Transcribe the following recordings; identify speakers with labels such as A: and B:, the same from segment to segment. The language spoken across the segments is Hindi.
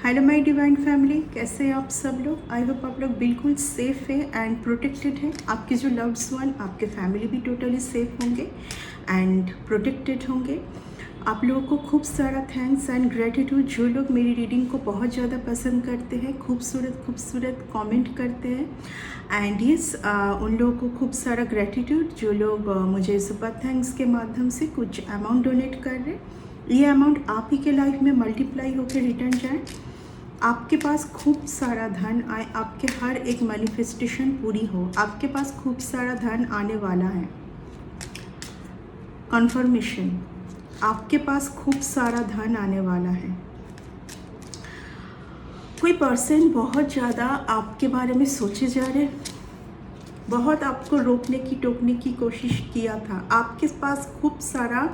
A: हेलो माय डिवाइन फैमिली, कैसे हैं आप सब लोग। आई होप आप लोग बिल्कुल सेफ़ है एंड प्रोटेक्टेड है। आपके जो लव्ड्स वन, आपके फैमिली भी टोटली सेफ होंगे एंड प्रोटेक्टेड होंगे। आप लोगों को खूब सारा थैंक्स एंड ग्रेटिट्यूड, जो लोग मेरी रीडिंग को बहुत ज़्यादा पसंद करते हैं, खूबसूरत खूबसूरत कमेंट करते हैं। एंड यस, उन लोगों को खूब सारा ग्रेटिट्यूड जो लोग मुझे सुपर थैंक्स के माध्यम से कुछ अमाउंट डोनेट कर रहे हैं। ये अमाउंट आप ही के लाइफ में मल्टीप्लाई होकर रिटर्न जाए, आपके पास खूब सारा धन आए, आपके हर एक मैनिफेस्टेशन पूरी हो। आपके पास खूब सारा धन आने वाला है। कन्फर्मेशन, आपके पास खूब सारा धन आने वाला है। कोई पर्सन बहुत ज़्यादा आपके बारे में सोचे जा रहे, बहुत आपको रोकने की टोकने की कोशिश किया था। आपके पास खूब सारा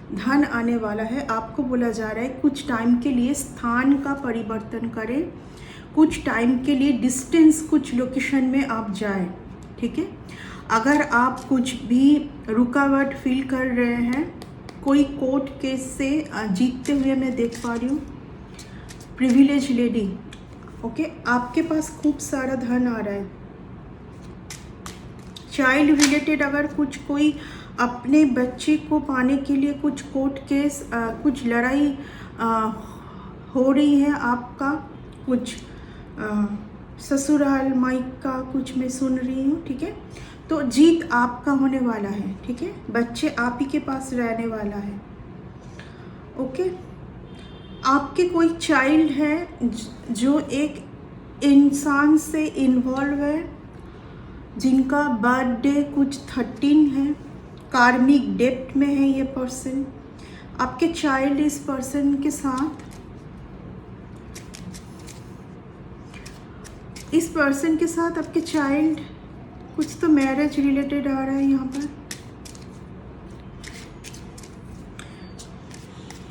A: धन आने वाला है। आपको बोला जा रहा है कुछ टाइम के लिए स्थान का परिवर्तन करें, कुछ टाइम के लिए डिस्टेंस, कुछ लोकेशन में आप जाएं। ठीक है, अगर आप कुछ भी रुकावट फील कर रहे हैं, कोई कोर्ट केस से जीतते हुए मैं देख पा रही हूँ। प्रिविलेज लेडी, ओके, आपके पास खूब सारा धन आ रहा है। चाइल्ड रिलेटेड, अगर कोई अपने बच्चे को पाने के लिए कुछ कोर्ट केस, कुछ लड़ाई हो रही है, आपका कुछ ससुराल मायका कुछ मैं सुन रही हूँ। ठीक है, तो जीत आपका होने वाला है। ठीक है, बच्चे आप ही के पास रहने वाला है। ओके, आपके कोई चाइल्ड है जो एक इंसान से इन्वॉल्व है, जिनका बर्थडे कुछ 13 है, कार्मिक डेप्ट में है ये पर्सन। आपके चाइल्ड इस पर्सन के साथ, इस पर्सन के साथ आपके चाइल्ड कुछ तो मैरिज रिलेटेड आ रहा है यहाँ पर।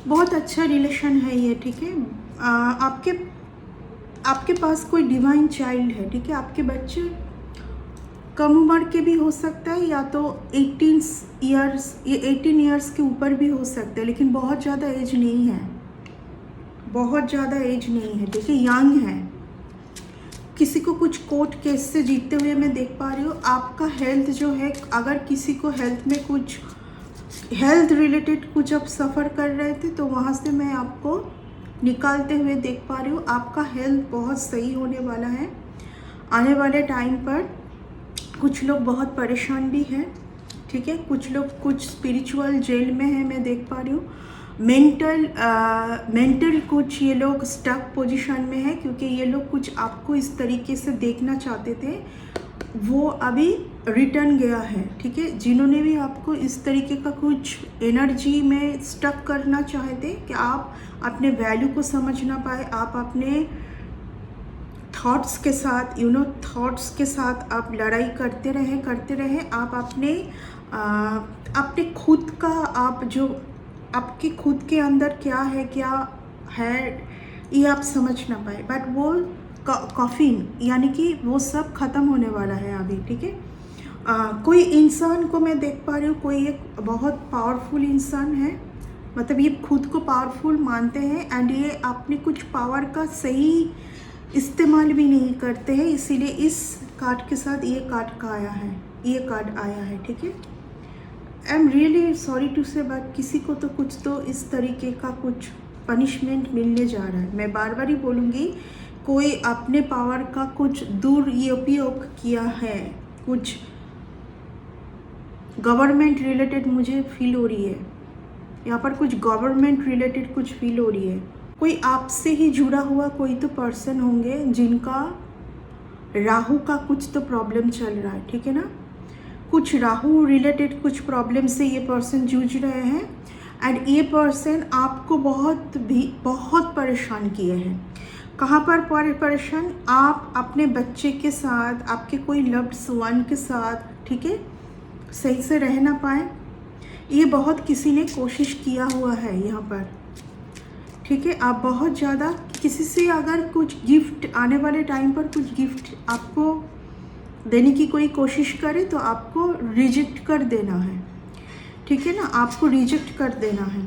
A: बहुत अच्छा रिलेशन है ये। ठीक है, आपके पास कोई डिवाइन चाइल्ड है। ठीक है, आपके बच्चे कम उम्र के भी हो सकता है, या तो 18 इयर्स के ऊपर भी हो सकता है, लेकिन बहुत ज़्यादा एज नहीं है, बहुत ज़्यादा एज नहीं है। ठीक है, यंग है। किसी को कुछ कोर्ट केस से जीतते हुए मैं देख पा रही हूँ। आपका हेल्थ जो है, अगर किसी को हेल्थ में कुछ हेल्थ रिलेटेड कुछ आप सफ़र कर रहे थे, तो वहाँ से मैं आपको निकालते हुए देख पा रही हूँ। आपका हेल्थ बहुत सही होने वाला है। आने वाले टाइम पर कुछ लोग बहुत परेशान भी हैं। ठीक है, कुछ लोग कुछ स्पिरिचुअल जेल में है, मैं देख पा रही हूँ। मेंटल कुछ ये लोग स्टक पोजीशन में है, क्योंकि ये लोग कुछ आपको इस तरीके से देखना चाहते थे, वो अभी रिटर्न गया है। ठीक है, जिन्होंने भी आपको इस तरीके का कुछ एनर्जी में स्टक करना चाहते कि आप अपने वैल्यू को समझ ना पाए, आप अपने थॉट्स के साथ, थॉट्स के साथ आप लड़ाई करते रहे। आप अपने खुद का, आप जो आपके खुद के अंदर क्या है ये आप समझ ना पाए। बट वो कॉफिन, यानी कि वो सब ख़त्म होने वाला है अभी। ठीक है, कोई इंसान को मैं देख पा रही हूँ, कोई एक बहुत पावरफुल इंसान है, मतलब ये खुद को पावरफुल मानते हैं एंड ये अपने कुछ पावर का सही इस्तेमाल भी नहीं करते हैं, इसीलिए इस कार्ड के साथ ये कार्ड आया है। ठीक है, I am really sorry to say, but किसी को तो कुछ तो इस तरीके का कुछ पनिशमेंट मिलने जा रहा है। मैं बार बार ही बोलूँगी, कोई अपने पावर का कुछ दुरुपयोग किया है, कुछ गवर्नमेंट रिलेटेड मुझे फील हो रही है यहाँ पर, कुछ गवर्नमेंट रिलेटेड कुछ फील हो रही है। कोई आपसे ही जुड़ा हुआ कोई तो पर्सन होंगे जिनका राहु का कुछ तो प्रॉब्लम चल रहा है। ठीक है ना, कुछ राहु रिलेटेड कुछ प्रॉब्लम से ये पर्सन जूझ रहे हैं एंड ये पर्सन आपको बहुत परेशान किए हैं। कहाँ पर परेशान? आप अपने बच्चे के साथ, आपके कोई लव्ड वन के साथ, ठीक है, सही से रह ना पाए। ये बहुत किसी ने कोशिश किया हुआ है यहाँ पर। ठीक है, आप बहुत ज़्यादा किसी से अगर कुछ गिफ्ट, आने वाले टाइम पर कुछ गिफ्ट आपको देने की कोई कोशिश करे तो आपको रिजेक्ट कर देना है। ठीक है ना, आपको रिजेक्ट कर देना है।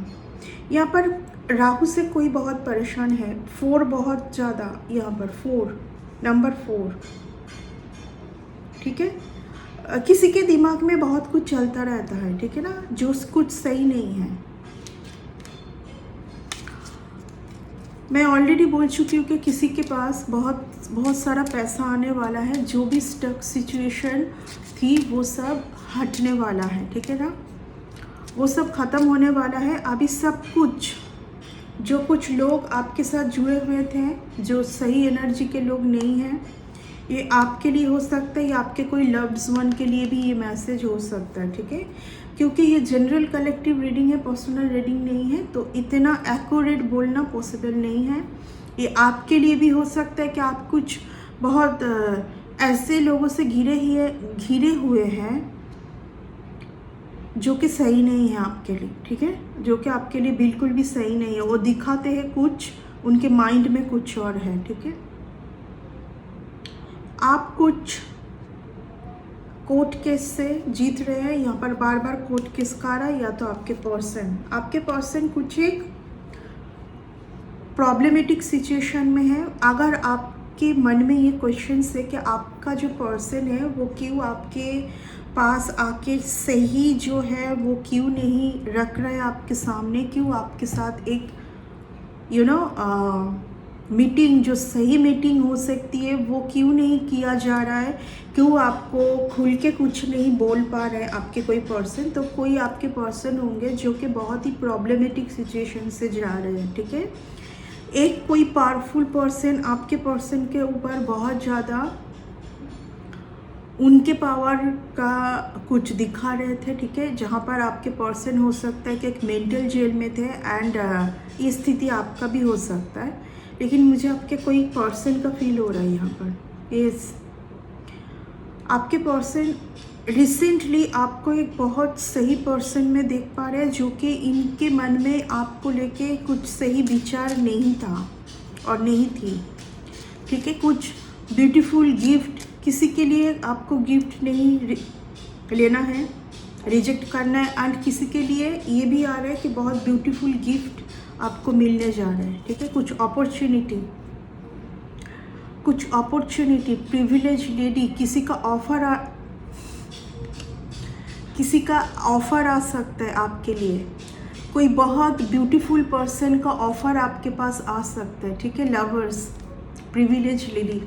A: यहाँ पर राहु से कोई बहुत परेशान है। 4 बहुत ज़्यादा, यहाँ पर 4, नंबर 4, ठीक है। किसी के दिमाग में बहुत कुछ चलता रहता है, ठीक है ना, जो कुछ सही नहीं है। मैं ऑलरेडी बोल चुकी हूँ कि किसी के पास बहुत सारा पैसा आने वाला है। जो भी स्टक सिचुएशन थी वो सब हटने वाला है, ठीक है ना, वो सब ख़त्म होने वाला है। अभी सब कुछ, जो कुछ लोग आपके साथ जुड़े हुए थे, जो सही एनर्जी के लोग नहीं हैं, ये आपके लिए हो सकता है या आपके कोई लव्ड वन के लिए भी ये मैसेज हो सकता है, ठीक है। क्योंकि ये जनरल कलेक्टिव रीडिंग है, पर्सनल रीडिंग नहीं है, तो इतना एक्यूरेट बोलना पॉसिबल नहीं है। ये आपके लिए भी हो सकता है कि आप कुछ बहुत ऐसे लोगों से घिरे हुए हैं जो कि सही नहीं है आपके लिए, ठीक है, जो कि आपके लिए बिल्कुल भी सही नहीं है। वो दिखाते हैं कुछ, उनके माइंड में कुछ और है, ठीक है। आप कुछ कोर्ट केस से जीत रहे हैं, यहाँ पर बार बार कोर्ट केस का रहा है, या तो आपके पर्सन कुछ एक प्रॉब्लमेटिक सिचुएशन में है। अगर आपके मन में ये क्वेश्चन है कि आपका जो पर्सन है वो क्यों आपके पास आके सही जो है वो क्यों नहीं रख रहा है आपके सामने, क्यों आपके साथ एक मीटिंग, जो सही मीटिंग हो सकती है वो क्यों नहीं किया जा रहा है, क्यों आपको खुल के कुछ नहीं बोल पा रहे हैं आपके कोई पर्सन। तो कोई आपके पर्सन होंगे जो कि बहुत ही प्रॉब्लमेटिक सिचुएशन से जा रहे हैं, ठीक है। एक कोई पावरफुल पर्सन आपके पर्सन के ऊपर बहुत ज़्यादा उनके पावर का कुछ दिखा रहे थे, ठीक है, जहाँ पर आपके पर्सन हो सकता है कि एक मेंटल जेल में थे, एंड ये स्थिति आपका भी हो सकता है। लेकिन मुझे आपके कोई पर्सन का फील हो रहा है यहाँ पर। यस, आपके पर्सन रिसेंटली आपको एक बहुत सही पर्सन में देख पा रहे हैं, जो कि इनके मन में आपको लेके कुछ सही विचार नहीं था और नहीं थी, ठीक है। कुछ ब्यूटीफुल गिफ्ट, किसी के लिए आपको गिफ्ट नहीं लेना है, रिजेक्ट करना है, एंड किसी के लिए ये भी आ रहा है कि बहुत ब्यूटीफुल गिफ्ट आपको मिलने जा रहा है, ठीक है। कुछ अपॉर्चुनिटी, प्रिविलेज लेडी, किसी का ऑफर आ सकता है आपके लिए। कोई बहुत ब्यूटीफुल पर्सन का ऑफर आपके पास आ सकता है, ठीक है। लवर्स, प्रिविलेज लेडी,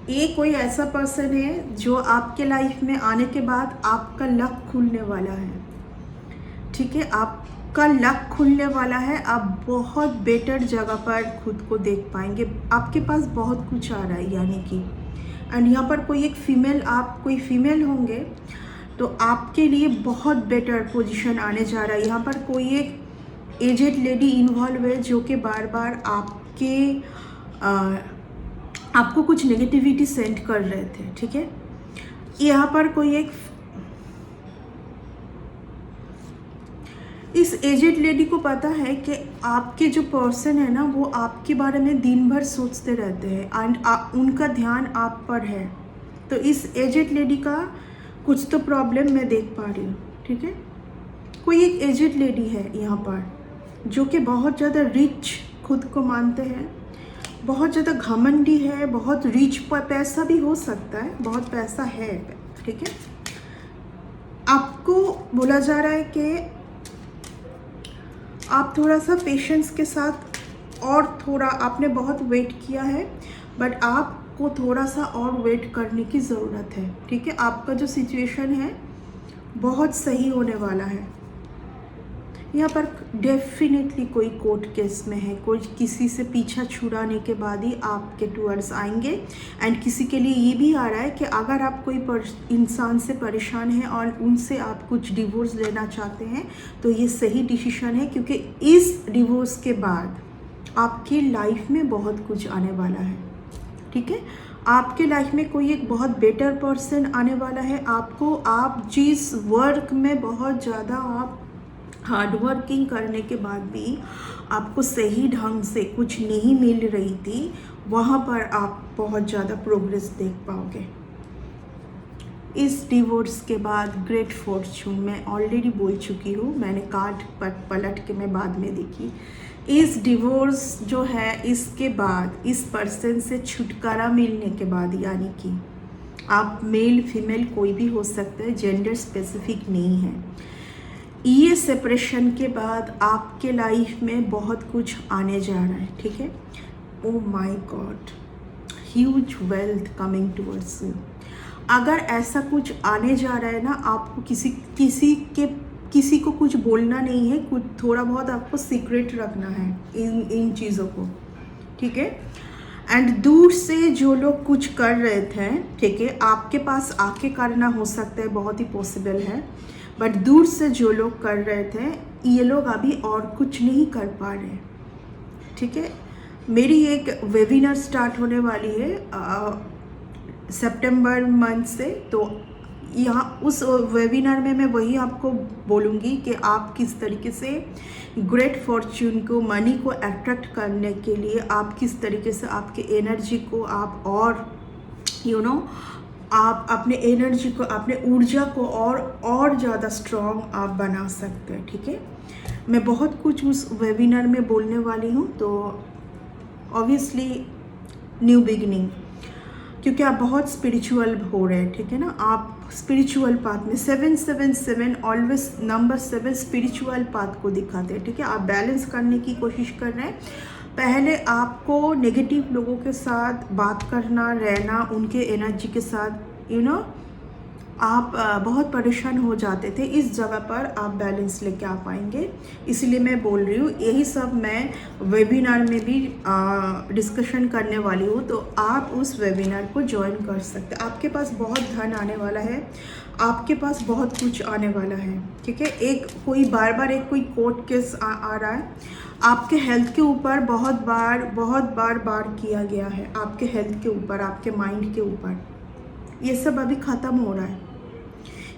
A: ये कोई ऐसा पर्सन है जो आपके लाइफ में आने के बाद आपका लक खुलने वाला है, ठीक है। आपका लक खुलने वाला है, आप बहुत बेटर जगह पर खुद को देख पाएंगे। आपके पास बहुत कुछ आ रहा है, यानी कि, एंड यहाँ पर कोई एक फीमेल, आप कोई फीमेल होंगे तो आपके लिए बहुत बेटर पोजीशन आने जा रहा है। यहाँ पर कोई एक एजेड लेडी इन्वॉल्व है जो कि बार बार आपको कुछ नेगेटिविटी सेंड कर रहे थे, ठीक है। यहाँ पर कोई एक इस एजेड लेडी को पता है कि आपके जो पर्सन है ना वो आपके बारे में दिन भर सोचते रहते हैं, एंड उनका ध्यान आप पर है। तो इस एजेड लेडी का कुछ तो प्रॉब्लम मैं देख पा रही हूँ, ठीक है। कोई एक एजेड लेडी है यहाँ पर जो कि बहुत ज़्यादा रिच खुद को मानते हैं, बहुत ज़्यादा घमंडी है, बहुत रिच, पैसा भी हो सकता है, बहुत पैसा है, ठीक है। आपको बोला जा रहा है कि आप थोड़ा सा पेशेंस के साथ, और थोड़ा आपने बहुत वेट किया है, बट आपको थोड़ा सा और वेट करने की ज़रूरत है, ठीक है। आपका जो सिचुएशन है बहुत सही होने वाला है। यहाँ पर डेफिनेटली कोई कोर्ट केस में है, कोई किसी से पीछा छुड़ाने के बाद ही आपके टूवर्ड्स आएंगे, एंड किसी के लिए ये भी आ रहा है कि अगर आप कोई इंसान से परेशान हैं और उनसे आप कुछ डिवोर्स लेना चाहते हैं तो ये सही डिसीजन है, क्योंकि इस डिवोर्स के बाद आपकी लाइफ में बहुत कुछ आने वाला है, ठीक है। आपके लाइफ में कोई एक बहुत बेटर पर्सन आने वाला है आपको। आप जिस वर्क में बहुत ज़्यादा आप हार्ड वर्किंग करने के बाद भी आपको सही ढंग से कुछ नहीं मिल रही थी, वहाँ पर आप बहुत ज़्यादा प्रोग्रेस देख पाओगे। इस डिवोर्स के बाद ग्रेट फॉर्चून, मैं ऑलरेडी बोल चुकी हूँ, मैंने कार्ड पर पलट के मैं बाद में देखी इस डिवोर्स जो है, इसके बाद इस पर्सन से छुटकारा मिलने के बाद, यानी कि आप मेल फीमेल कोई भी हो सकता है, जेंडर स्पेसिफिक नहीं है, ये सेपरेशन के बाद आपके लाइफ में बहुत कुछ आने जा रहा है, ठीक है। Oh my God, huge wealth coming towards you. अगर ऐसा कुछ आने जा रहा है ना, आपको किसी को कुछ बोलना नहीं है, कुछ थोड़ा बहुत आपको सीक्रेट रखना है इन चीज़ों को, ठीक है। एंड दूर से जो लोग कुछ कर रहे थे, ठीक है, आपके पास आके करना हो सकता है, बहुत ही पॉसिबल है, बट दूर से जो लोग कर रहे थे, ये लोग अभी और कुछ नहीं कर पा रहे, ठीक है। मेरी एक वेबिनार स्टार्ट होने वाली है सितंबर मंथ से, तो यहाँ उस वेबिनार में मैं वही आपको बोलूँगी कि आप किस तरीके से ग्रेट फॉर्च्यून को, मनी को अट्रैक्ट करने के लिए आप किस तरीके से आपके एनर्जी को आप और आप अपने एनर्जी को, अपने ऊर्जा को और ज़्यादा स्ट्रॉन्ग आप बना सकते हैं, ठीक है। मैं बहुत कुछ उस वेबिनार में बोलने वाली हूँ, तो ऑब्वियसली न्यू बिगिनिंग, क्योंकि आप बहुत स्पिरिचुअल हो रहे हैं, ठीक है ना। आप स्पिरिचुअल पाथ में 777 ऑलवेज नंबर 7 स्पिरिचुअल पाथ को दिखाते हैं, ठीक है। आप बैलेंस करने की कोशिश कर रहे हैं। पहले आपको नेगेटिव लोगों के साथ बात करना, रहना, उनके एनर्जी के साथ आप बहुत परेशान हो जाते थे। इस जगह पर आप बैलेंस लेके आ पाएंगे, इसलिए मैं बोल रही हूँ। यही सब मैं वेबिनार में भी डिस्कशन करने वाली हूँ, तो आप उस वेबिनार को ज्वाइन कर सकते हैं। आपके पास बहुत धन आने वाला है, आपके पास बहुत कुछ आने वाला है, ठीक है। एक कोई बार कोई कोर्ट केस आ रहा है, आपके हेल्थ के ऊपर बहुत बार किया गया है, आपके हेल्थ के ऊपर, आपके माइंड के ऊपर, ये सब अभी ख़त्म हो रहा है।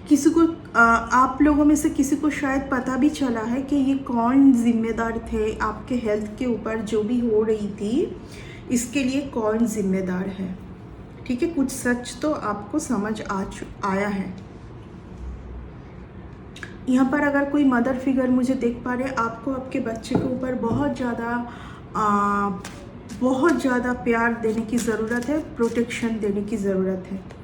A: किसी को आप लोगों में से किसी को शायद पता भी चला है कि ये कौन जिम्मेदार थे आपके हेल्थ के ऊपर, जो भी हो रही थी, इसके लिए कौन जिम्मेदार है, ठीक है। कुछ सच तो आपको समझ आया है। यहाँ पर अगर कोई मदर फिगर मुझे देख पा रहे, आपको आपके बच्चे के ऊपर बहुत ज़्यादा प्यार देने की ज़रूरत है, प्रोटेक्शन देने की ज़रूरत है।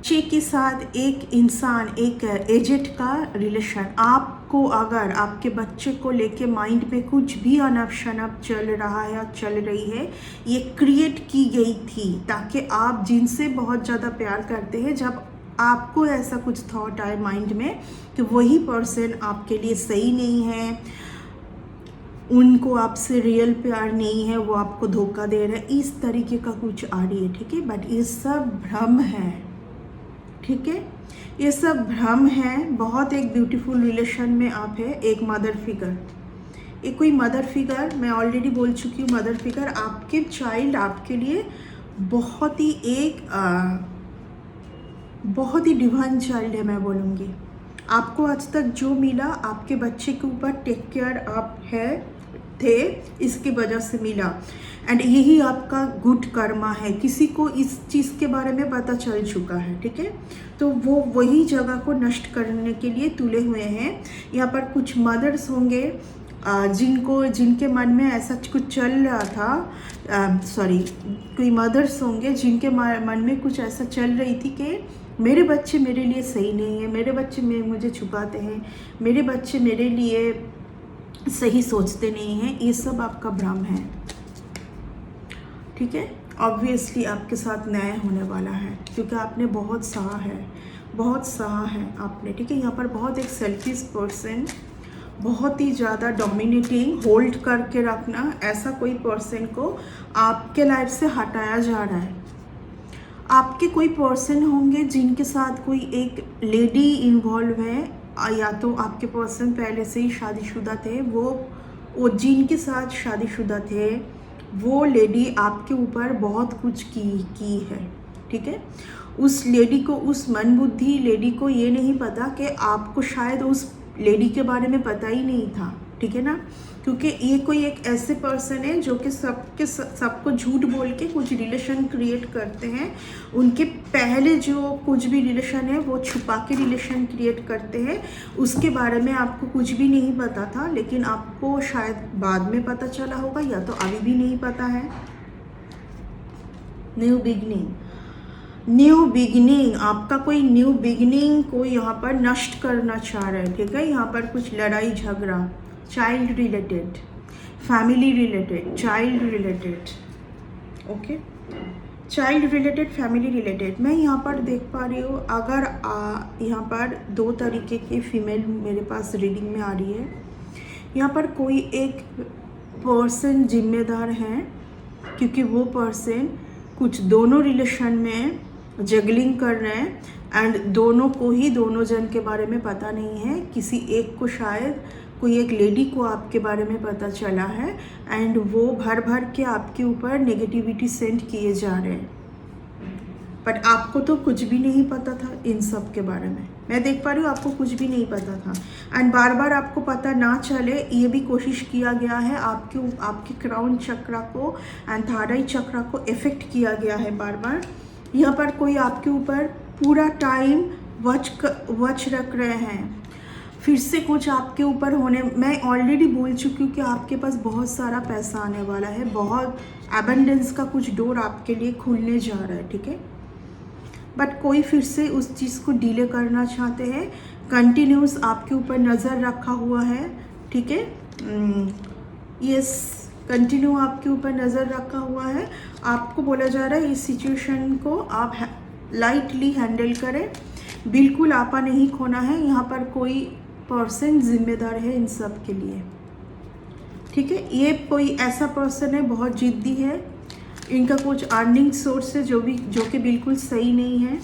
A: बच्चे के साथ एक इंसान, एक एजेंट का रिलेशन, आपको अगर आपके बच्चे को लेके माइंड में कुछ भी अनप शनप चल रहा है या चल रही है, ये क्रिएट की गई थी ताकि आप जिनसे बहुत ज़्यादा प्यार करते हैं, जब आपको ऐसा कुछ थॉट आए माइंड में कि वही पर्सन आपके लिए सही नहीं है, उनको आपसे रियल प्यार नहीं है, वो आपको धोखा दे रहे हैं, इस तरीके का कुछ आ रही है, ठीक है। बट ये सब भ्रम है, ठीक है, ये सब भ्रम है। बहुत एक ब्यूटीफुल रिलेशन में आप है, एक मदर फिगर, एक कोई मदर फिगर, मैं ऑलरेडी बोल चुकी हूँ, मदर फिगर आपके चाइल्ड आपके लिए बहुत ही डिवाइन चाइल्ड है, मैं बोलूँगी। आपको आज तक जो मिला, आपके बच्चे के ऊपर टेक केयर आप थे, इसकी वजह से मिला, एंड यही आपका गुड कर्मा है। किसी को इस चीज़ के बारे में पता चल चुका है, ठीक है, तो वो वही जगह को नष्ट करने के लिए तुले हुए हैं। यहाँ पर कुछ मदर्स होंगे जिनके मन में ऐसा कुछ चल रहा था, कोई मदर्स होंगे जिनके मन में कुछ ऐसा चल रही थी कि मेरे बच्चे मेरे लिए सही नहीं है, मेरे बच्चे मुझे छुपाते हैं, मेरे बच्चे मेरे लिए सही सोचते नहीं हैं। ये सब आपका भ्रम है, ठीक है। ऑब्वियसली आपके साथ न्याय होने वाला है, क्योंकि आपने बहुत सहा है आपने, ठीक है। यहाँ पर बहुत एक सेल्फिश पर्सन, बहुत ही ज़्यादा डोमिनेटिंग, होल्ड करके रखना, ऐसा कोई पर्सन को आपके लाइफ से हटाया जा रहा है। आपके कोई पर्सन होंगे जिनके साथ कोई एक लेडी इन्वॉल्व है, या तो आपके पर्सन पहले से ही शादीशुदा थे, वो जिनके साथ शादीशुदा थे, वो लेडी आपके ऊपर बहुत कुछ की है, ठीक है। उस लेडी को, उस मनबुद्धि लेडी को ये नहीं पता कि आपको शायद उस लेडी के बारे में पता ही नहीं था, ठीक है ना, क्योंकि ये कोई एक ऐसे पर्सन है जो कि सबको झूठ बोल के कुछ रिलेशन क्रिएट करते हैं। उनके पहले जो कुछ भी रिलेशन है वो छुपा के रिलेशन क्रिएट करते हैं। उसके बारे में आपको कुछ भी नहीं पता था, लेकिन आपको शायद बाद में पता चला होगा या तो अभी भी नहीं पता है। न्यू बिगिनिंग, आपका कोई न्यू बिगिनिंग को यहाँ पर नष्ट करना चाह रहा है। ठीक है, यहाँ पर कुछ लड़ाई झगड़ा, child related, family related, child related, okay, child related, family related. मैं यहाँ पर देख पा रही हूँ, अगर यहाँ पर 2 तरीके की फीमेल मेरे पास रीडिंग में आ रही है। यहाँ पर कोई एक पर्सन जिम्मेदार है, क्योंकि वो पर्सन कुछ दोनों रिलेशन में जगलिंग कर रहे हैं एंड दोनों को ही दोनों जन के बारे में पता नहीं है। किसी एक को शायद कोई एक लेडी को आपके बारे में पता चला है एंड वो भर भर के आपके ऊपर नेगेटिविटी सेंड किए जा रहे हैं, बट आपको तो कुछ भी नहीं पता था इन सब के बारे में। मैं देख पा रही हूँ आपको कुछ भी नहीं पता था एंड बार बार आपको पता ना चले ये भी कोशिश किया गया है। आपके क्राउन चक्रा को एंड थर्ड आई चक्रा को इफेक्ट किया गया है बार बार। यहाँ पर कोई आपके ऊपर पूरा टाइम वच रख रहे हैं। फिर से कुछ आपके ऊपर होने, मैं ऑलरेडी बोल चुकी हूँ कि आपके पास बहुत सारा पैसा आने वाला है, बहुत एबंडेंस का कुछ डोर आपके लिए खुलने जा रहा है। ठीक है, बट कोई फिर से उस चीज़ को डिले करना चाहते हैं। कंटिन्यूस आपके ऊपर नज़र रखा हुआ है। ठीक है, यस, कंटिन्यू आपके ऊपर नज़र रखा हुआ है। आपको बोला जा रहा है इस सिचुएशन को आप लाइटली हैंडल करें, बिल्कुल आपा नहीं खोना है। यहाँ पर कोई पर्सन जिम्मेदार है इन सब के लिए। ठीक है, ये कोई ऐसा पर्सन है बहुत जिद्दी है, इनका कुछ अर्निंग सोर्स है जो कि बिल्कुल सही नहीं है।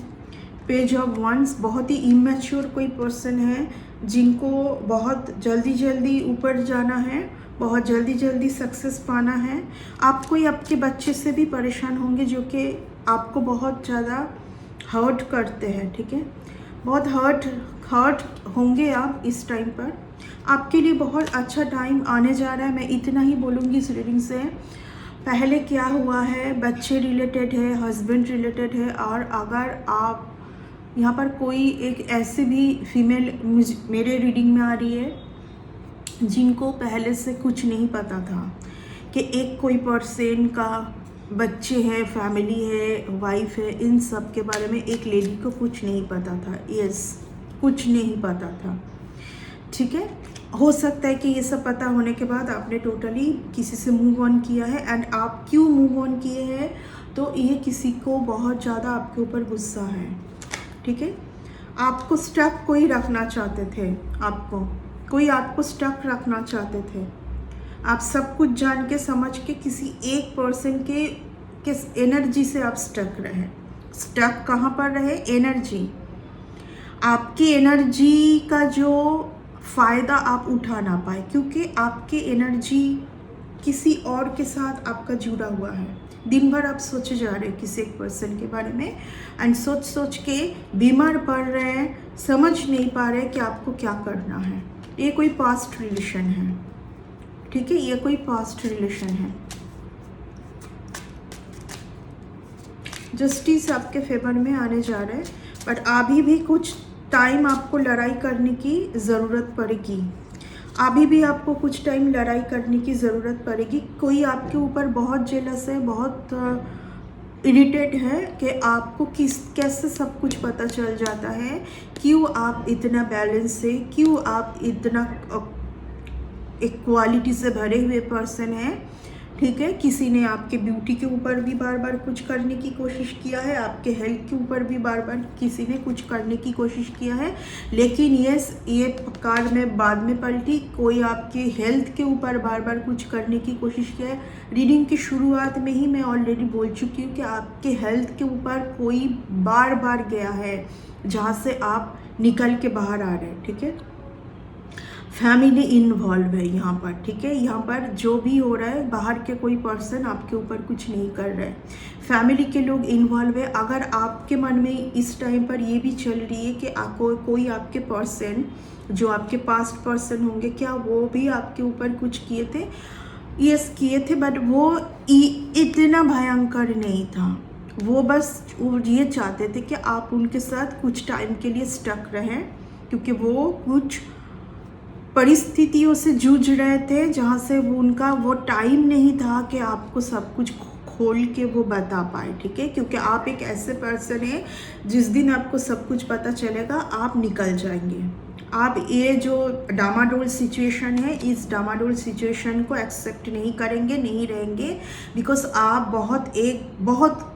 A: पेज ऑफ वंस, बहुत ही इमेच्योर कोई पर्सन है जिनको बहुत जल्दी ऊपर जाना है, बहुत जल्दी सक्सेस पाना है। आप कोई आपके बच्चे से भी परेशान होंगे जो कि आपको बहुत ज़्यादा हर्ट करते हैं। ठीक है, बहुत हर्ट होंगे आप इस टाइम पर। आपके लिए बहुत अच्छा टाइम आने जा रहा है, मैं इतना ही बोलूँगी इस रीडिंग से। पहले क्या हुआ है, बच्चे रिलेटेड है, हस्बैंड रिलेटेड है, और अगर आप यहाँ पर कोई एक ऐसे भी फीमेल मेरे रीडिंग में आ रही है जिनको पहले से कुछ नहीं पता था कि एक कोई पर्सन का बच्चे हैं, फैमिली है, वाइफ है, इन सब के बारे में एक लेडी को कुछ नहीं पता था। यस, कुछ नहीं पता था। ठीक है, हो सकता है कि ये सब पता होने के बाद आपने टोटली किसी से मूव ऑन किया है एंड आप क्यों मूव ऑन किए हैं, तो ये किसी को बहुत ज़्यादा आपके ऊपर गुस्सा है। ठीक है, आपको स्टक कोई रखना चाहते थे, आपको स्टक रखना चाहते थे। आप सब कुछ जान के समझ के किसी एक पर्सन के एनर्जी से आप स्टक रहे। स्टक कहाँ पर रहे? एनर्जी, आपकी एनर्जी का जो फ़ायदा आप उठा ना पाए, क्योंकि आपकी एनर्जी किसी और के साथ आपका जुड़ा हुआ है। दिन भर आप सोचे जा रहे हैं किसी एक पर्सन के बारे में एंड सोच के बीमार पड़ रहे हैं, समझ नहीं पा रहे कि आपको क्या करना है। ये कोई पास्ट रिलेशन है। ठीक है, ये कोई पास्ट रिलेशन है। जस्टिस आपके फेवर में आने जा रहा है, बट अभी भी कुछ टाइम आपको लड़ाई करने की ज़रूरत पड़ेगी। अभी भी आपको कुछ टाइम लड़ाई करने की ज़रूरत पड़ेगी। कोई आपके ऊपर बहुत जेलस है, बहुत इरिटेट है कि आपको कैसे सब कुछ पता चल जाता है, क्यों आप इतना बैलेंस से, क्यों आप इतना इक्वालिटी से भरे हुए पर्सन हैं। ठीक है, किसी ने आपके ब्यूटी के ऊपर भी बार बार कुछ करने की कोशिश किया है, आपके हेल्थ के ऊपर भी बार बार किसी ने कुछ करने की कोशिश किया है, लेकिन ये कार में बाद में पलटी। कोई आपके हेल्थ के ऊपर बार बार कुछ करने की कोशिश किया है। रीडिंग की शुरुआत में ही मैं ऑलरेडी बोल चुकी हूँ कि आपके हेल्थ के ऊपर कोई बार बार गया है जहाँ से आप निकल के बाहर आ रहे हैं। ठीक है, फैमिली इन्वॉल्व है यहाँ पर, ठीक है। यहाँ पर जो भी हो रहा है, बाहर के कोई पर्सन आपके ऊपर कुछ नहीं कर रहा है, फैमिली के लोग इन्वॉल्व है। अगर आपके मन में इस टाइम पर ये भी चल रही है कि आपको कोई आपके पर्सन जो आपके पास्ट पर्सन होंगे, क्या वो भी आपके ऊपर कुछ किए थे? यस, किए थे, बट वो इतना भयंकर नहीं था। वो बस ये चाहते थे कि आप उनके साथ कुछ टाइम के लिए स्टक रहें, क्योंकि वो कुछ परिस्थितियों से जूझ रहे थे जहाँ से उनका वो टाइम नहीं था कि आपको सब कुछ खोल के वो बता पाए, ठीक है। क्योंकि आप एक ऐसे पर्सन हैं, जिस दिन आपको सब कुछ पता चलेगा आप निकल जाएंगे। आप ये जो डामाडोल सिचुएशन है, इस डामाडोल सिचुएशन को एक्सेप्ट नहीं करेंगे, नहीं रहेंगे, बिकॉज आप बहुत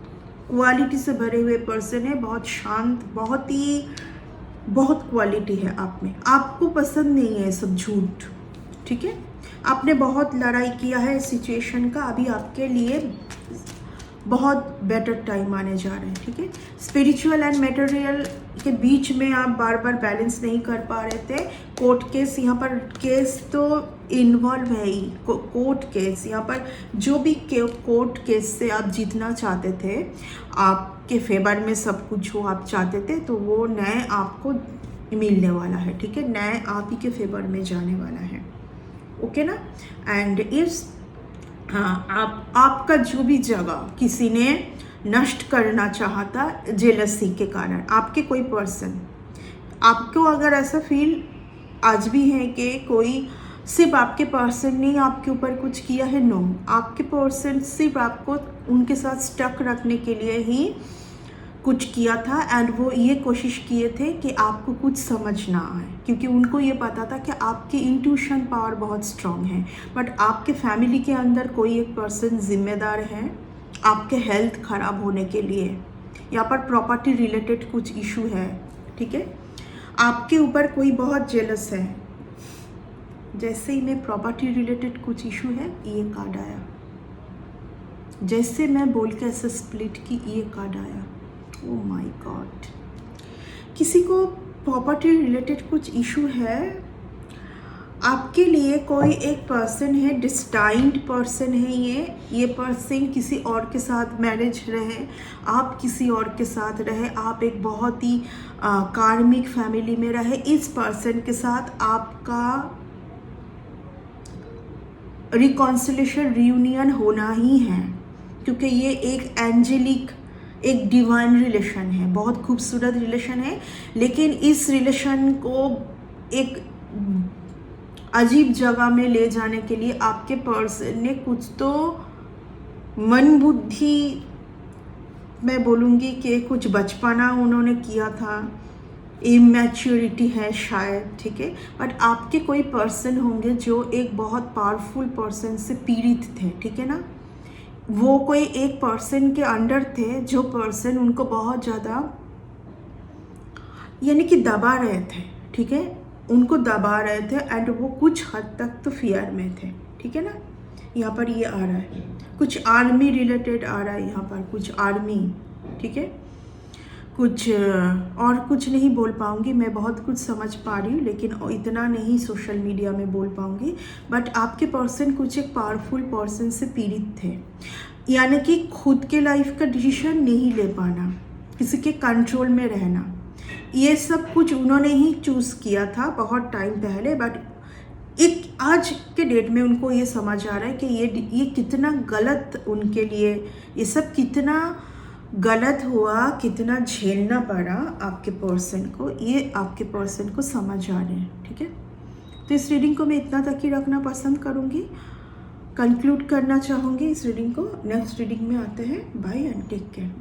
A: क्वालिटी से भरे हुए पर्सन है, बहुत शांत, बहुत क्वालिटी है आप में। आपको पसंद नहीं है सब झूठ, ठीक है। आपने बहुत लड़ाई किया है सिचुएशन का, अभी आपके लिए बहुत बेटर टाइम आने जा रहे हैं, ठीक है। स्पिरिचुअल एंड मटेरियल के बीच में आप बार बार बैलेंस नहीं कर पा रहे थे। कोर्ट केस, यहाँ पर केस तो इन्वॉल्व है ही, कोर्ट केस यहाँ पर जो भी कोर्ट केस से आप जीतना चाहते थे, आपके फेवर में सब कुछ हो आप चाहते थे, तो वो न्याय आपको मिलने वाला है, ठीक है। न्याय आप ही के फेवर में जाने वाला है, ओके ना। एंड इस आपका जो भी जगह किसी ने नष्ट करना चाहता जेलसी के कारण, आपके कोई पर्सन, आपको अगर ऐसा फील आज भी है कि कोई सिर्फ आपके पर्सन ने आपके ऊपर कुछ किया है, नो, आपके पर्सन सिर्फ आपको उनके साथ स्टक रखने के लिए ही कुछ किया था। एंड वो ये कोशिश किए थे कि आपको कुछ समझ ना आए, क्योंकि उनको ये पता था कि आपकी इंट्यूशन पावर बहुत स्ट्रांग है। बट आपके फैमिली के अंदर कोई एक पर्सन जिम्मेदार है आपके हेल्थ ख़राब होने के लिए। यहाँ पर प्रॉपर्टी रिलेटेड कुछ इशू है, ठीक है। आपके ऊपर कोई बहुत जेलस है। जैसे ही मैं प्रॉपर्टी रिलेटेड कुछ इशू है, ये कार्ड आया। जैसे मैं बोल के ऐसे स्प्लिट की, ये कार्ड आया। ओह माय गॉड, किसी को प्रॉपर्टी रिलेटेड कुछ इशू है। आपके लिए कोई एक पर्सन है, डिस्टाइंड पर्सन है। ये पर्सन किसी और के साथ मैरिज रहे, आप किसी और के साथ रहे, आप एक बहुत ही कार्मिक फैमिली में रहे। इस पर्सन के साथ आपका रिकॉन्सिलेशन, रियूनियन होना ही है, क्योंकि ये एक एंजेलिक, एक डिवाइन रिलेशन है, बहुत खूबसूरत रिलेशन है। लेकिन इस रिलेशन को एक अजीब जगह में ले जाने के लिए आपके पर्सन ने कुछ तो मन बुद्धि, मैं बोलूँगी कि कुछ बचपना उन्होंने किया था, इमैच्योरिटी है शायद, ठीक है। बट आपके कोई पर्सन होंगे जो एक बहुत पावरफुल पर्सन से पीड़ित थे, ठीक है ना। वो कोई एक पर्सन के अंडर थे, जो पर्सन उनको बहुत ज़्यादा यानी कि दबा रहे थे, ठीक है। उनको दबा रहे थे एंड वो कुछ हद तक तो फियर में थे, ठीक है ना। यहाँ पर ये आ रहा है, कुछ आर्मी रिलेटेड आ रहा है यहाँ पर, कुछ आर्मी, ठीक है। कुछ और कुछ नहीं बोल पाऊँगी, मैं बहुत कुछ समझ पा रही हूँ, लेकिन इतना नहीं सोशल मीडिया में बोल पाऊँगी। बट आपके पर्सन कुछ एक पावरफुल पर्सन से पीड़ित थे, यानी कि खुद के लाइफ का डिसीजन नहीं ले पाना, किसी के कंट्रोल में रहना, ये सब कुछ उन्होंने ही चूज़ किया था बहुत टाइम पहले। बट एक आज के डेट में उनको ये समझ आ रहा है कि ये कितना गलत उनके लिए, ये सब कितना गलत हुआ, कितना झेलना पड़ा आपके पर्सन को, ये आपके पर्सन को समझ आ रहे हैं, ठीक है। तो इस रीडिंग को मैं इतना तक ही रखना पसंद करूँगी, कंक्लूड करना चाहूँगी इस रीडिंग को। नेक्स्ट रीडिंग में आते हैं, बाय एंड टेक केयर।